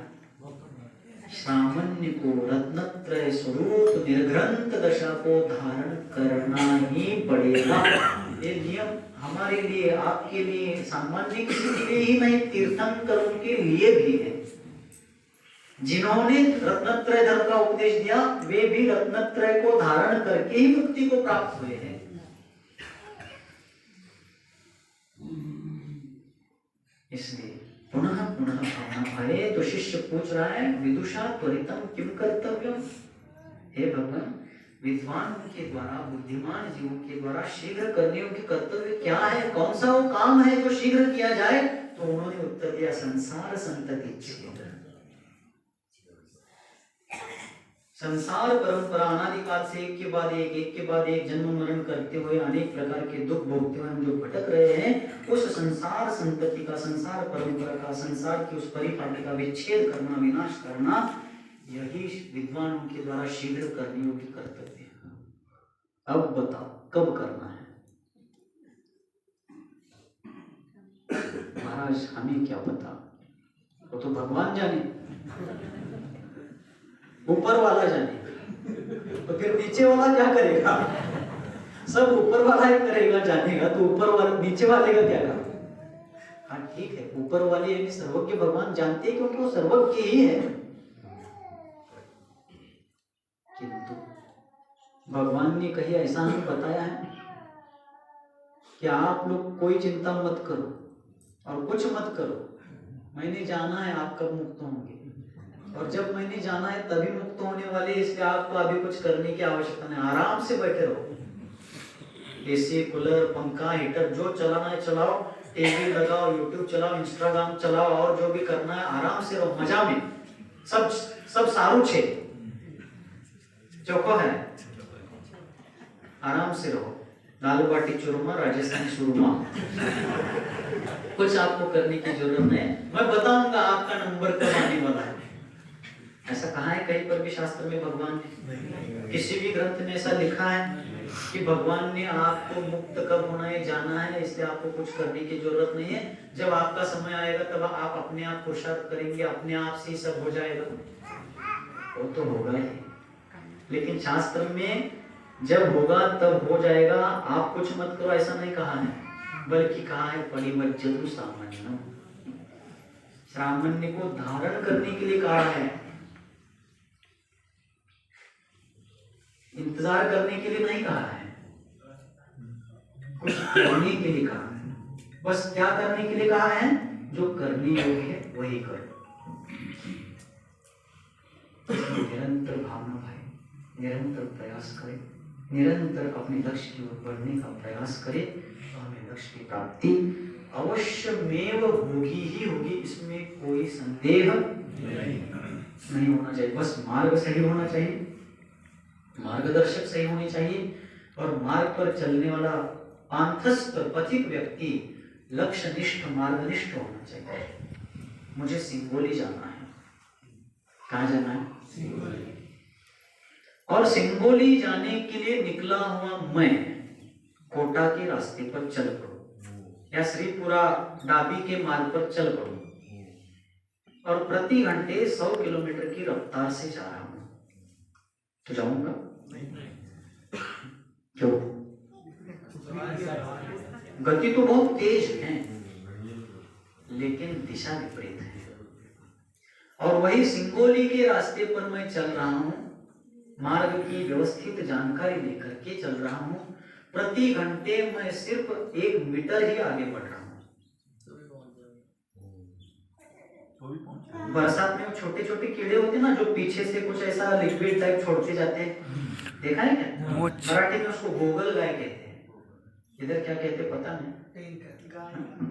सामान्य को रत्नत्रय स्वरूप निर्घ्रंथ दशा को धारण करना ही पड़ेगा। ये नियम हमारे लिए, आपके लिए, सामान्य किसी के लिए ही नहीं, तीर्थंकरों के लिए भी है। जिन्होंने रत्नत्रय धर्म का उपदेश दिया वे भी रत्नत्रय को धारण करके ही मुक्ति को प्राप्त हुए हैं। इसलिए पुनः पुनः भावना भये। तो शिष्य पूछ रहा है विदुषा त्वरितम किम कर्तव्यम। हे भगवान, विद्वान के द्वारा, बुद्धिमान जीवों के द्वारा शीघ्र करने योग्य कर्तव्य क्या है, कौन सा वो काम है जो शीघ्र किया जाए। तो उन्होंने उत्तर दिया संसार संतति छेद। संसार परंपरा अनादिकाल से एक के बाद एक जन्म मरण करते हुए अनेक प्रकार के दुख भोगते हुए हम जो भटक रहे हैं, उस संसार संतति का, संसार परंपरा का, संसार की उस परिपाटी का विच्छेद करना, विनाश करना, यही विद्वानों के द्वारा शीघ्र करने योग्य कर्तव्य है। अब बताओ कब करना है। महाराज हमें क्या पता, वो तो भगवान जाने, ऊपर वाला जाने। तो फिर नीचे वाला क्या करेगा? सब ऊपर वाला ही करेगा, जानेगा। तो ऊपर वाले नीचे वाले का क्या काम? हाँ ठीक है, ऊपर वाले यानी सर्वज्ञ भगवान जानते हैं क्योंकि वो सर्वज्ञ ही है। किंतु भगवान ने कहीं ऐसा हमें बताया है कि आप लोग कोई चिंता मत करो और कुछ मत करो, मैंने जाना है आप कब मुक्त होंगे, और जब मैंने जाना है तभी मुक्त होने वाले, इसलिए आपको अभी कुछ करने की आवश्यकता नहीं, आराम से बैठे रहो। एसी, कूलर, पंखा, हीटर जो चलाना है चलाओ, टीवी लगाओ, यूट्यूब चलाओ, इंस्टाग्राम चलाओ, और जो भी करना है आराम से रहो, मजा में। सब सारू छे चौको है, आराम से रहो। दाल बाटी चूरमा, राजस्थानी चूरमा, कुछ आपको करने की जरूरत नहीं। मैं बताऊंगा आपका नंबर कब आने वाला है। ऐसा कहा है कहीं पर भी शास्त्र में भगवान ने, किसी भी ग्रंथ में ऐसा लिखा है कि भगवान ने आपको मुक्त कब होना है जाना है, इसलिए आपको कुछ करने की जरूरत नहीं है। जब आपका समय आएगा तब आप अपने आप पुरुषार्थ करेंगे, अपने आप से ही सब हो जाएगा। वो तो होगा ही, लेकिन शास्त्र में जब होगा तब हो जाएगा, आप कुछ मत करो ऐसा नहीं कहा है, बल्कि कहा है परिमज्जतु सामान्यम, सामान्य को धारण करने के लिए कहा है, इंतजार करने के लिए नहीं कहा है, कुछ करने के लिए कहा है। बस क्या करने के लिए कहा है? जो करने योग्य है वही करो। निरंतर भावना भाई, निरंतर प्रयास करें, निरंतर अपने लक्ष्य की ओर बढ़ने का प्रयास करें, तो हमें लक्ष्य की प्राप्ति अवश्यमेव होगी ही होगी, इसमें कोई संदेह नहीं होना चाहिए। बस मार्ग सही होना चाहिए, मार्गदर्शक सही होने चाहिए, और मार्ग पर चलने वाला पांथस्थ पथिक व्यक्ति लक्ष्यनिष्ठ मार्गनिष्ठ होना चाहिए। मुझे सिंगोली जाना है। कहाँ जाना है? सिंगोली। और सिंगोली जाने के लिए निकला हुआ मैं कोटा के रास्ते पर चल पड़ूं या श्रीपुरा डाबी के मार्ग पर चल पड़ूं, और प्रति घंटे 100 किलोमीटर की रफ्तार से जा रहा हूं, तो जाऊंगा? क्यों? गति तो बहुत तेज है, लेकिन दिशा विपरीत है। और वही सिंगोली के रास्ते पर मैं चल रहा हूं, मार्ग की व्यवस्थित जानकारी लेकर के चल रहा हूं। प्रति घंटे मैं सिर्फ 1 मीटर ही आगे बढ़ रहा हूं। बरसात में छोटे छोटे कीड़े होते ना, जो पीछे से कुछ ऐसा लिक्विड टाइप छोड़ते जाते हैं, देखा है क्या? मराठी में उसको गोगल गाय कहते हैं, इधर क्या कहते हैं पता नहीं।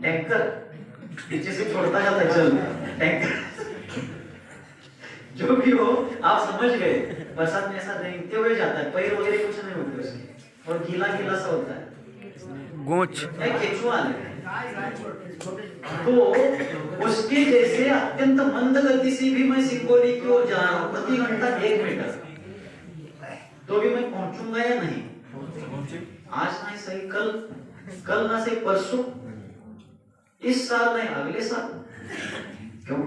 टैंकर पीछे से छोड़ता जाता है, चल टैंकर जो भी हो आप समझ गए। बरसात में ऐसा रेंगते हुए जाता है, पैर वगैरह कुछ नहीं होते उसके, और गीला गीला सा होता है, गोंच केचुआ है। तो उसके जैसे अत्यंत मंद गति से भी मैं सिंगोली की ओर जा रहा हूँ, प्रति घंटा 1 मीटर। तो भी मैं पहुंचूंगा या नहीं? आज नहीं सही, कल ना सही, परसों, इस साल नहीं अगले साल। क्यों?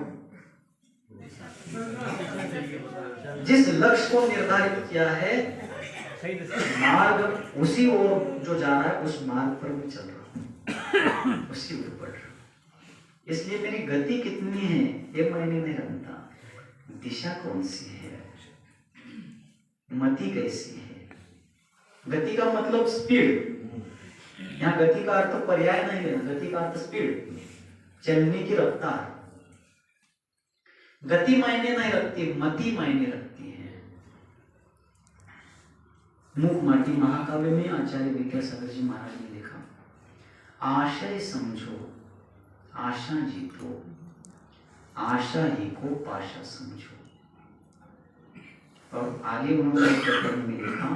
जिस लक्ष्य को निर्धारित किया है, मार्ग उसी ओर जो जा रहा है, उस मार्ग पर मैं चल रहा हूँ, उसी ओर बढ़ रहा हूँ। इसलिए मेरी गति कितनी है ये मैंने नहीं रखता, दिशा कौन सी है, मति कैसी है। गति का मतलब स्पीड, यहाँ गति का अर्थ पर्याय नहीं लेना, गति का अर्थ स्पीड, चलने की रफ्तार। गति मायने नहीं रखती, मति मायने रखती है। मूक माटी महाकाव्य में आचार्य विद्यासागर जी महाराज ने लिखा, आशय समझो आशा जीतो, आशा ही को पाशा समझो। और आगे उन्होंने पत्र में लिखा,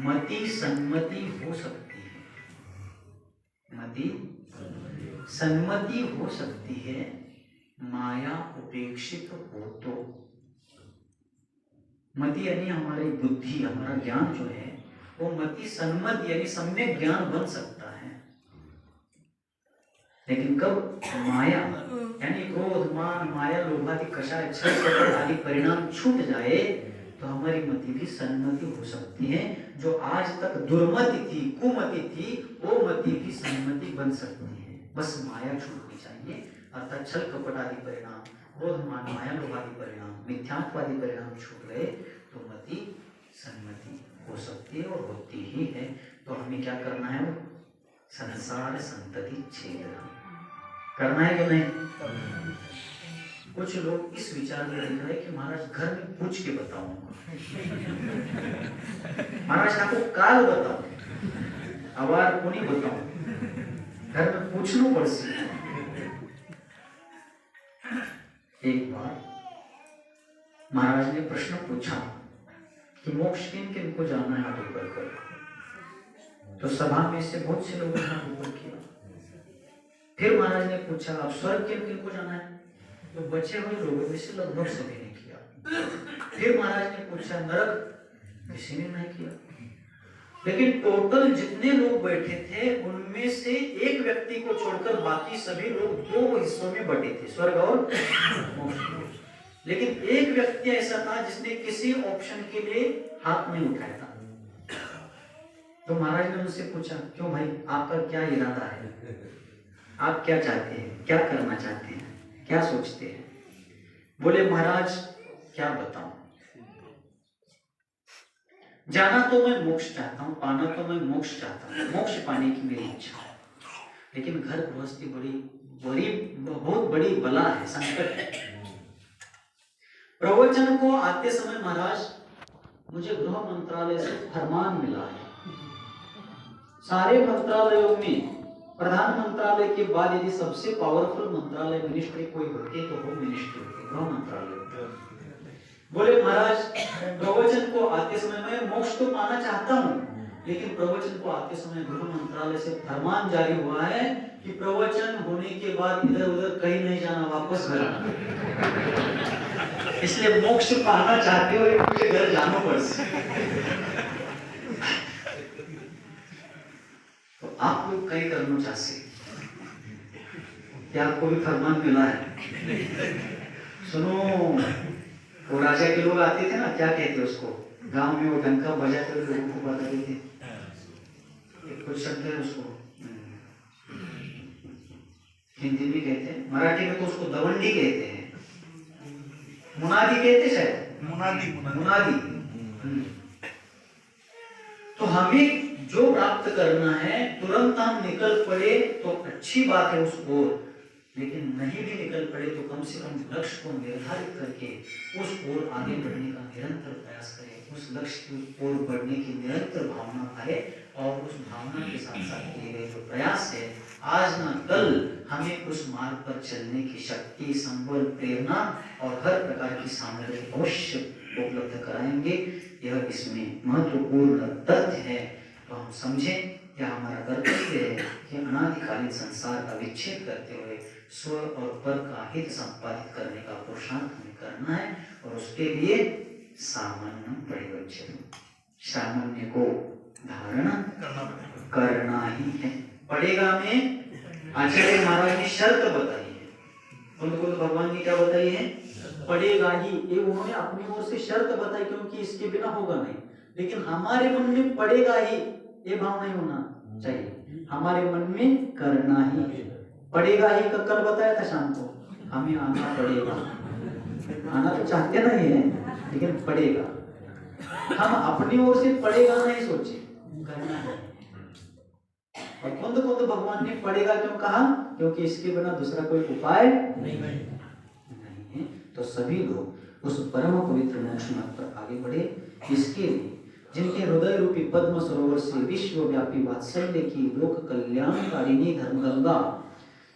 मति सन्मति हो सकती है, मति सन्मति हो सकती है, माया उपेक्षित हो तो। मति यानी हमारी बुद्धि, हमारा ज्ञान जो है वो मति सन्मत यानी सम्यक ज्ञान बन सकता है, लेकिन कब माया यानी क्रोध मान माया लोभ आदि कषाय छल आदि परिणाम छूट जाए तो हमारी मति भी सन्मति हो सकती है। जो आज तक दुर्मति थी, कुमति थी, वो मति भी सन्मति बन सकती है। बस माया छूटनी चाहिए, अर्थात छल कपट आदि परिणाम, क्रोध मान माया लोभ आदि परिणाम, मिथ्यात्वादी परिणाम छूट गए तो मति सन्मति हो सकती है और होती ही है। तो हमें क्या करना है, वो संसार संतति छेद करना है कि नहीं। कुछ लोग इस विचार में देख रहे हैं कि महाराज घर में पूछ के बताऊंगा, महाराज आपको काल बताओ, अवार को नहीं बताऊं, घर में पूछना पड़सी। एक बार महाराज ने प्रश्न पूछा कि मोक्ष किन किन को जाना है, हाथ ऊपर करो। तो सभा में से बहुत से लोगों ने हाथ ऊपर किया। फिर महाराज ने पूछा, अब स्वर्ग किन किन को जाना है, तो बचे हुए लोगों में से लगभग सभी ने किया। फिर महाराज ने पूछा, नरक, किसी ने नहीं किया। लेकिन टोटल जितने लोग बैठे थे उनमें से एक व्यक्ति को छोड़कर बाकी सभी लोग दो हिस्सों में बटे थे, स्वर्ग और मोक्ष। लेकिन एक व्यक्ति ऐसा था जिसने किसी ऑप्शन के लिए हाथ नहीं उठाया था। तो महाराज ने उनसे पूछा, क्यों भाई, आपका क्या इरादा है, आप क्या चाहते हैं, क्या करना चाहते हैं, क्या सोचते हैं। बोले, महाराज क्या बताऊं, जाना तो मैं मोक्ष चाहता हूं, पाना तो मैं मोक्ष चाहता हूं, मोक्ष पाने की मेरी इच्छा है, लेकिन घर गृहस्थी बहुत बड़ी बला है, संकट है। प्रवचन को आते समय महाराज मुझे गृह मंत्रालय से फरमान मिला है, सारे मंत्रालयों में प्रधान मंत्रालय के बाद यदि सबसे पावरफुल मंत्रालय मिनिस्ट्री कोई होती तो वो मिनिस्ट्री होती, गृह मंत्रालय। बोले, महाराज प्रवचन को आते समय मैं मोक्ष तो पाना चाहता हूँ, लेकिन प्रवचन को आते समय गृह मंत्रालय से फरमान जारी हुआ है कि प्रवचन होने के बाद इधर उधर कहीं नहीं जाना, वापस घर आना। इसलिए मोक्ष पाना चाहते हो मुझे घर जाना पड़ता। तो आप लोग कहीं करना चाहते, क्या आपको भी फरमान मिला है? सुनो, वो राजा के लोग आते थे ना, क्या कहते उसको, गांव में वो डंका बजाते हुए लोगों को बताते थे, कुछ शब्द है उसको हिंदी में कहते हैं, मराठी में तो उसको दवंडी कहते हैं, मुनादी कहते शायद, मुनादी। तो हमें जो प्राप्त करना है तुरंत हम निकल पड़े तो अच्छी बात है उस ओर, लेकिन नहीं भी निकल पड़े तो कम से कम लक्ष्य को निर्धारित करके उस ओर आगे बढ़ने का निरंतर प्रयास करें, उस लक्ष्य की ओर बढ़ने की निरंतर भावना आए और उस भावना के साथ साथ किए गए जो प्रयास है आज न कल हमें उस मार्ग पर चलने की शक्ति, संबल, प्रेरणा और हर प्रकार की सामग्री अवश्य उपलब्ध कराएंगे। यह इसमें महत्वपूर्ण तथ्य है। तो हम समझें यह हमारा कर्तव्य है कि अनादिकालीन संसार का विच्छेद करते हुए स्व और पर का हित संपादित करने का पुरुषार्थ हमें करना है और उसके लिए सामान्य परिवर्तन, सामान्य को धारण करना ही है। पड़ेगा में आचार्य महाराज ने शर्त बताई है, उनको तो भगवान ने क्या बताई है, पड़ेगा ही। ये उन्होंने अपनी ओर से शर्त बताई क्योंकि इसके बिना होगा नहीं, लेकिन हमारे मन में पड़ेगा ही ये भाव नहीं होना चाहिए, हमारे मन में करना ही है। पड़ेगा ही कल बताया था शाम को, हमें आना पड़ेगा, आना तो चाहते नहीं है, लेकिन पड़ेगा। हम अपनी ओर से पड़ेगा नहीं सोचे, करना है। और खुद भगवान ने पड़ेगा क्यों कहा? क्योंकि इसके बिना दूसरा कोई उपाय नहीं है। तो सभी लोग उस परम पवित्र मोक्ष मार्ग पर आगे बढ़े। इसके लिए जिनके हृदय रूपी पद्म सरोवर से विश्वव्यापी वात्सल्य की लोक कल्याणकारिणी धर्मगंगा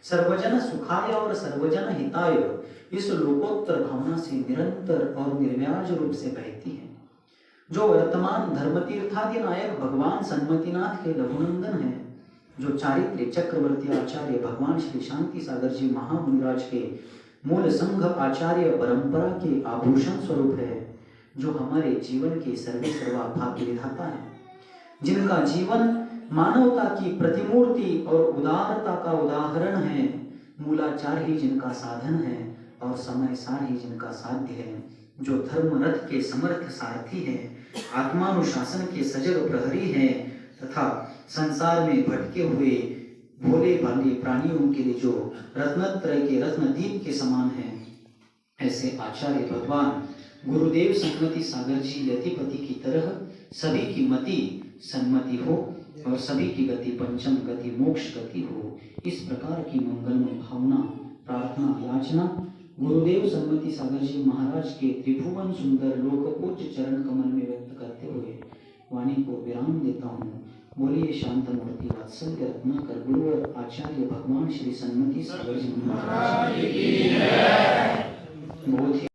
सर्वजन सुखाय और सर्वजन हिताय इस लोकोत्तर भावना से निरंतर और निर्व्याज रूप से बहती है। जो वर्तमान धर्म तीर्थादि नायक भगवान सन्मतिनाथ के लघुनंदन हैं, जो चारित्र्य चक्रवर्ती आचार्य भगवान श्री शांति सागर जी महामुनिराज के मूल संघ आचार्य परंपरा के आभूषण स्वरूप है, जो हमारे जीवन के सर्वे सर्वा भाग्य विधाता है, जिनका जीवन मानवता की प्रतिमूर्ति और उदारता का उदाहरण है, मूलाचार ही जिनका साधन है और समय सार ही जिनका साध्य है, जो धर्म रथ के समर्थ सारथी है, आत्मानुशासन के सजग प्रहरी है तथा संसार में भटके हुए भोले भाले प्राणियों के लिए जो रत्नत्रय के रत्नदीप के समान है, ऐसे आचार्य भगवान गुरुदेव सन्मति सागर जी यतिपति की तरह सभी की मति सन्मति हो और सभी की गति पंचम गति मोक्ष गति हो। इस प्रकार की मंगलमय भावना प्रार्थना याचना गुरुदेव सन्मति सागर जी महाराज के त्रिभुवन सुंदर लोकपूज्य चरण कमल में व्यक्त करते हुए वाणी को विराम देता हूँ। बोलिए शांत मूर्ति वात्सल्य रत्नाकर गुरु और आचार्य भगवान श्री सन्मति सागर जी महाराज की जय। बहुत ही